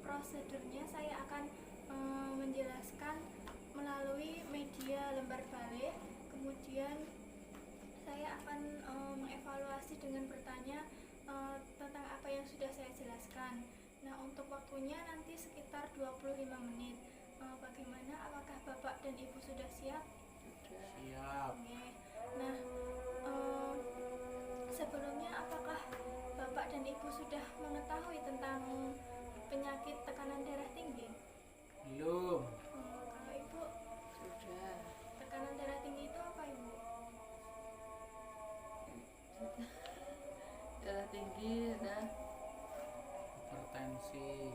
prosedurnya saya akan menjelaskan melalui media lembar balik. Kemudian saya akan mengevaluasi dengan bertanya tentang apa yang sudah saya jelaskan. Nah, untuk waktunya nanti sekitar 25 menit. Bagaimana? Apakah Bapak dan Ibu sudah siap? Siap. Oke. Nah, sebelumnya apakah Bapak dan Ibu sudah mengetahui tentang penyakit tekanan darah tinggi? Belum. Kalau Ibu, Sudah. tekanan darah tinggi itu apa, Ibu? Darah tinggi dan Hipertensi.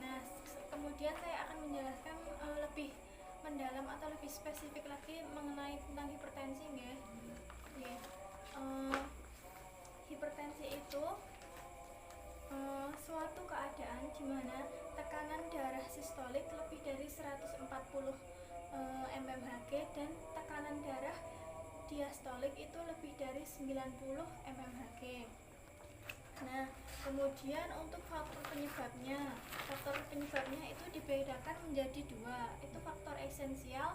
Nah, kemudian saya akan menjelaskan lebih mendalam atau lebih spesifik lagi mengenai tentang hipertensi, nggih. Nggih. Hipertensi itu suatu keadaan di mana tekanan darah sistolik lebih dari 140 mmHg dan tekanan darah diastolik itu lebih dari 90 mmHg. Nah, kemudian untuk faktor penyebabnya itu dibedakan menjadi dua. Itu faktor esensial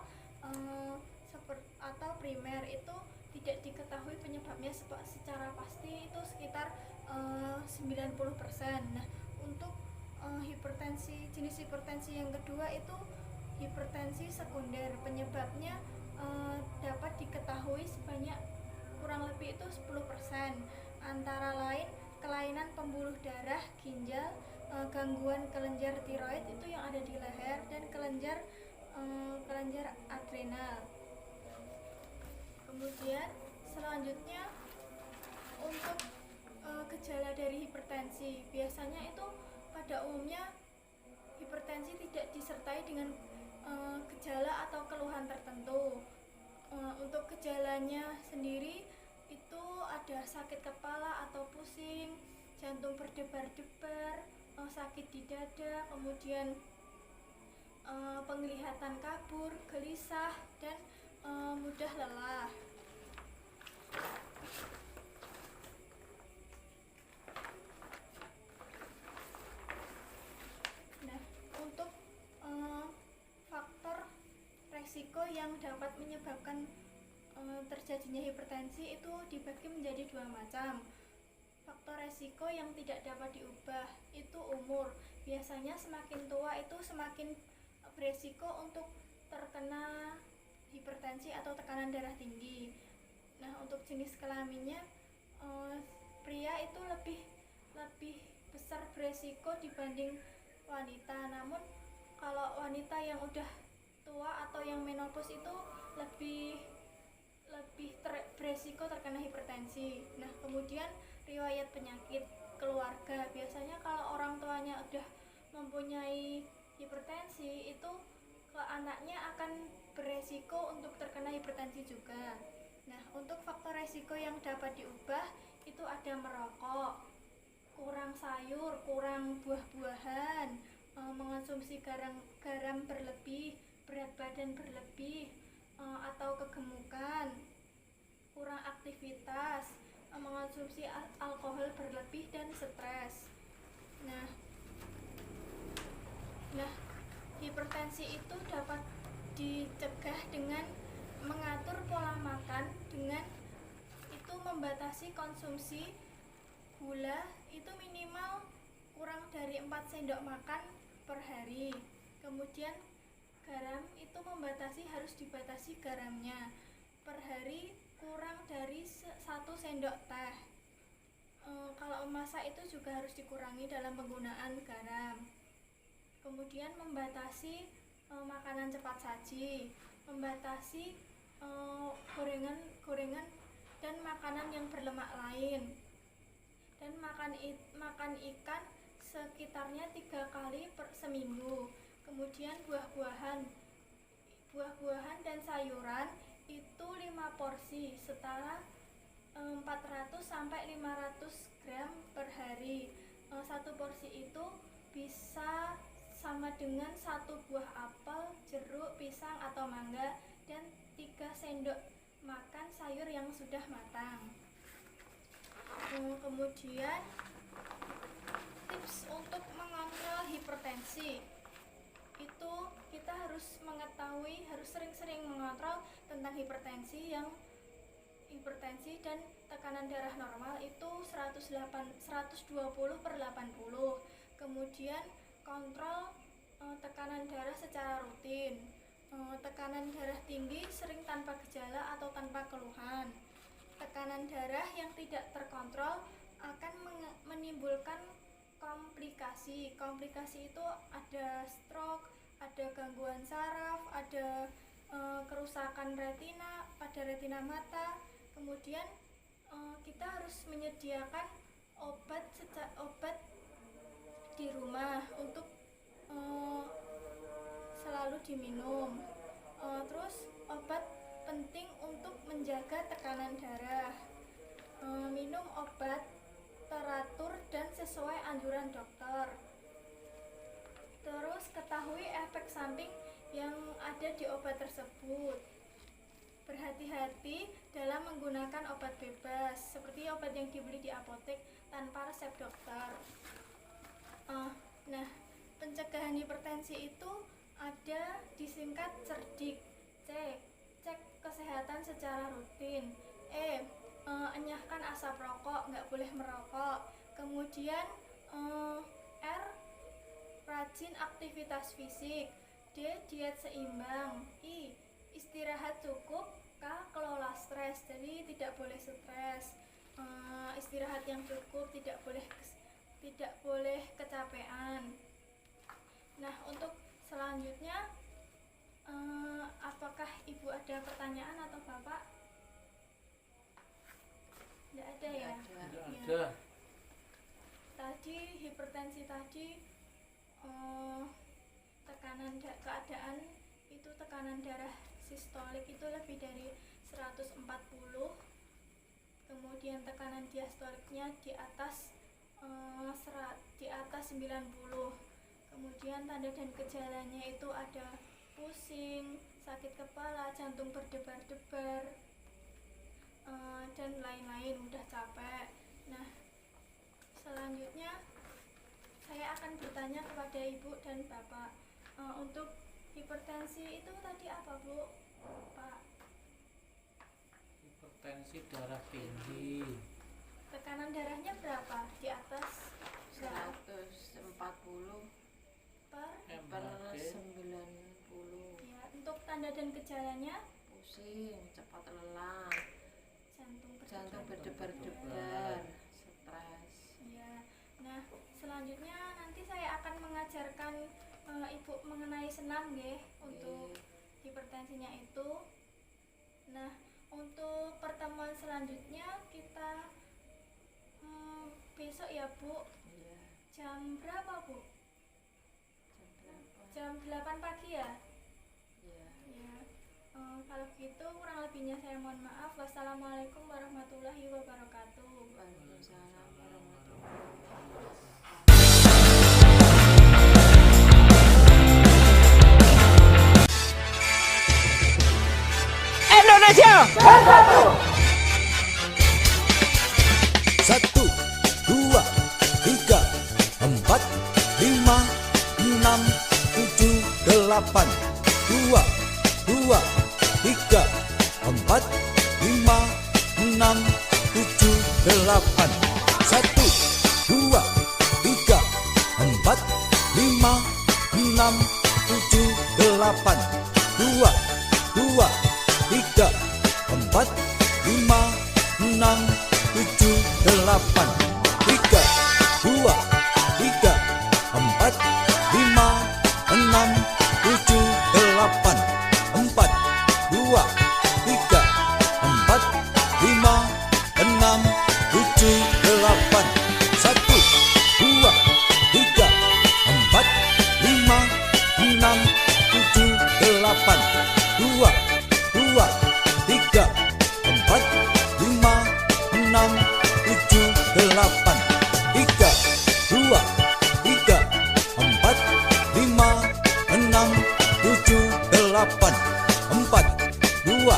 atau primer, itu tidak diketahui penyebabnya secara pasti, itu sekitar 90%. Nah, untuk jenis hipertensi yang kedua itu hipertensi sekunder. Penyebabnya dapat diketahui sebanyak kurang lebih itu 10%, antara lain kelainan pembuluh darah, ginjal, gangguan kelenjar tiroid itu yang ada di leher, dan kelenjar adrenal. Kemudian selanjutnya untuk gejala dari hipertensi, biasanya itu pada umumnya hipertensi tidak disertai dengan gejala atau keluhan tertentu. Untuk gejalanya sendiri itu ada sakit kepala atau pusing, jantung berdebar-debar, sakit di dada, kemudian penglihatan kabur, gelisah, dan mudah lelah. Nah, untuk faktor resiko yang dapat menyebabkan terjadinya hipertensi itu dibagi menjadi dua macam. Faktor resiko yang tidak dapat diubah itu umur. Biasanya semakin tua itu semakin beresiko untuk terkena hipertensi atau tekanan darah tinggi. Nah, untuk jenis kelaminnya pria itu lebih besar beresiko dibanding wanita. Namun kalau wanita yang udah tua atau yang menopause itu lebih beresiko terkena hipertensi. Nah, kemudian riwayat penyakit keluarga. Biasanya kalau orang tuanya udah mempunyai hipertensi, itu ke anaknya akan beresiko untuk terkena hipertensi juga. Nah, untuk faktor resiko yang dapat diubah itu ada merokok, kurang sayur, kurang buah-buahan, mengonsumsi garam berlebih, berat badan berlebih, atau kegemukan, kurang aktivitas, mengonsumsi alkohol berlebih, dan stres. Nah, hipertensi itu dapat dicegah dengan mengatur pola makan, dengan itu membatasi konsumsi gula itu minimal kurang dari 4 sendok makan per hari. Kemudian garam itu harus dibatasi garamnya per hari kurang dari 1 sendok teh. Kalau memasak itu juga harus dikurangi dalam penggunaan garam. Kemudian membatasi makanan cepat saji, membatasi gorengan dan makanan yang berlemak lain, dan makan ikan sekitarnya 3 kali per seminggu. Kemudian buah-buahan dan sayuran itu 5 porsi setara 400 sampai 500 gram per hari. Satu porsi itu bisa sama dengan 1 buah apel, jeruk, pisang atau mangga, dan 3 sendok makan sayur yang sudah matang. Kemudian tips untuk mengontrol hipertensi itu kita harus mengetahui, harus sering-sering mengontrol tentang hipertensi dan tekanan darah normal itu 120/80. Kemudian kontrol tekanan darah secara rutin. Tekanan darah tinggi sering tanpa gejala atau tanpa keluhan. Tekanan darah yang tidak terkontrol akan menimbulkan komplikasi. Komplikasi itu ada stroke, ada gangguan saraf, ada kerusakan retina pada retina mata. Kemudian kita harus menyediakan obat di rumah untuk selalu diminum. Terus obat penting untuk menjaga tekanan darah. Minum obat teratur dan sesuai anjuran dokter. Terus ketahui efek samping yang ada di obat tersebut. Berhati-hati dalam menggunakan obat bebas, seperti obat yang dibeli di apotek tanpa resep dokter. Nah, pencegahan hipertensi itu ada disingkat CERDIK. Cek kesehatan secara rutin. Enyahkan asap rokok, nggak boleh merokok. Kemudian R, rajin aktivitas fisik. D, diet seimbang. I, istirahat cukup. K, kelola stres, jadi tidak boleh stres. Istirahat yang cukup, tidak boleh kecapean. Nah, untuk selanjutnya apakah ibu ada pertanyaan atau bapak? Tidak ada ya? Tidak Ya. ada. Tadi hipertensi tadi keadaan itu tekanan darah sistolik itu lebih dari 140. Kemudian tekanan diastoliknya di atas 90. Kemudian tanda dan gejalanya itu ada pusing, sakit kepala, jantung berdebar-debar, dan lain-lain, mudah capek. Nah, selanjutnya saya akan bertanya kepada ibu dan bapak, untuk hipertensi itu tadi apa, Bu? Pak? Hipertensi darah tinggi. Tekanan darahnya berapa? Di atas 140 per? per MHD 90. Ya, untuk tanda dan gejalanya Pusing, cepat lelah, jantung berdebar. berdebar-debar, stres. Ya. Nah, selanjutnya nanti saya akan mengajarkan ibu mengenai senam nggih untuk hipertensinya itu. Nah, untuk pertemuan selanjutnya kita besok ya, Bu. Iya. Jam berapa, Bu? Jam berapa? Jam 8 pagi ya? Iya. Ya. Kalau gitu kurang lebihnya saya mohon maaf. Wassalamualaikum warahmatullahi wabarakatuh. Waalaikumsalam warahmatullahi wabarakatuh. Indonesia bersatu. 1, 2, 3, 4, 5, 6, 7, 8. 2, 2, 3, 4, 5, 6, 7, 8. 1, 2, 3, 4, 5, 6, 7, 8. 2, 2, 3, 4, 5, 6, 7, 8. 3, 2, 3, 4, 5, 6, 7, 8. 4, 2, 3, 4, 5, 6, 7, 8. 1, 2, 3, 4, 5, 6, 7, 8. 2, 2, 3, 4, 5, 6, 7, 8. 3, 2, 3, 4, 5, 6, 7, 8. 4, 2,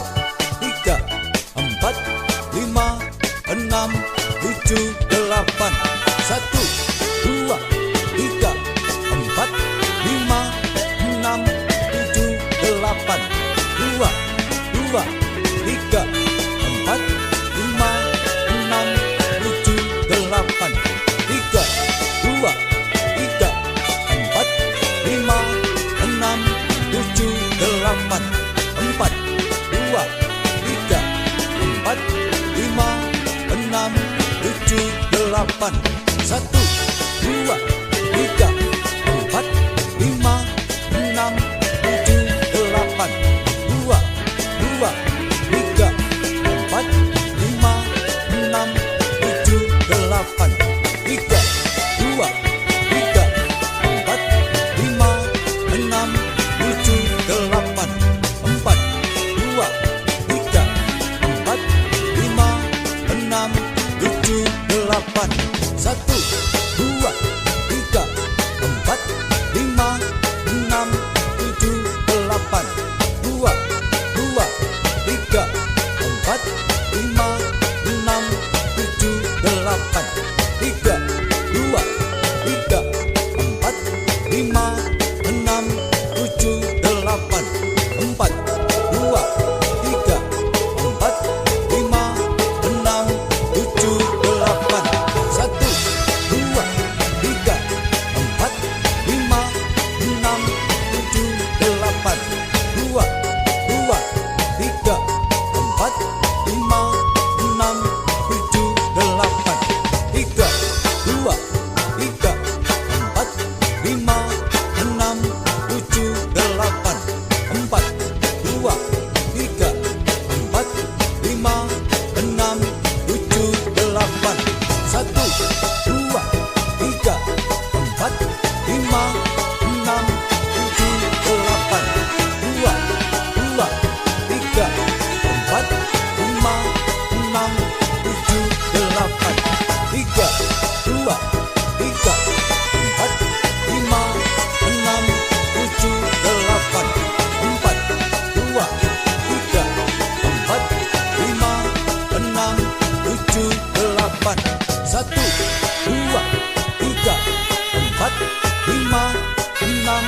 3, 4, 5, 6, 7, 8. 1, 2, delapan. Satu, dua, tiga, empat, lima, enam, tujuh, delapan. Dua, dua, tiga, empat, lima, enam, tujuh, delapan. Tiga, dua, tiga, empat, lima, enam, tujuh, delapan. Empat, dua, tiga, empat, lima, enam, tujuh, delapan. Satu, dua, tiga, empat, lima, enam, tujuh, delapan. Dua, dua, tiga, empat, lima, enam, tujuh, delapan. Tiga, dua, tiga, empat, lima, enam, tujuh, delapan. Empat, dua, tiga, empat, lima, enam, tujuh, delapan. Satu, dua, tiga, empat, lima, enam, tujuh, delapan. Dua, dua, tiga, empat, lima, enam, tujuh, delapan. Tiga, dua, tiga, empat, lima, enam, tujuh, delapan. Empat, dua, tiga, empat, lima, enam, tujuh, delapan. Satu, dua, tiga, empat, lima, enam, tujuh, delapan. Dua, dua, tiga, empat, lima, enam, tujuh, delapan. Tiga, dua, tiga, empat, lima, enam, tujuh, delapan. Empat, dua, tiga, empat, lima, enam, tujuh, delapan. Satu, dua, tiga, empat, lima, enam,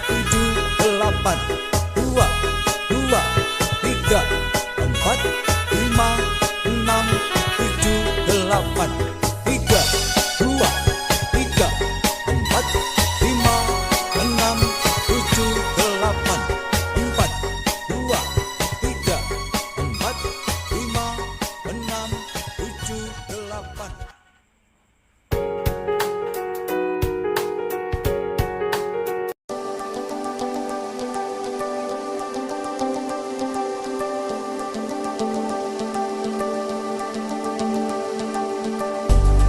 tujuh, delapan. Dua, dua, tiga, empat, lima, enam, tujuh, delapan.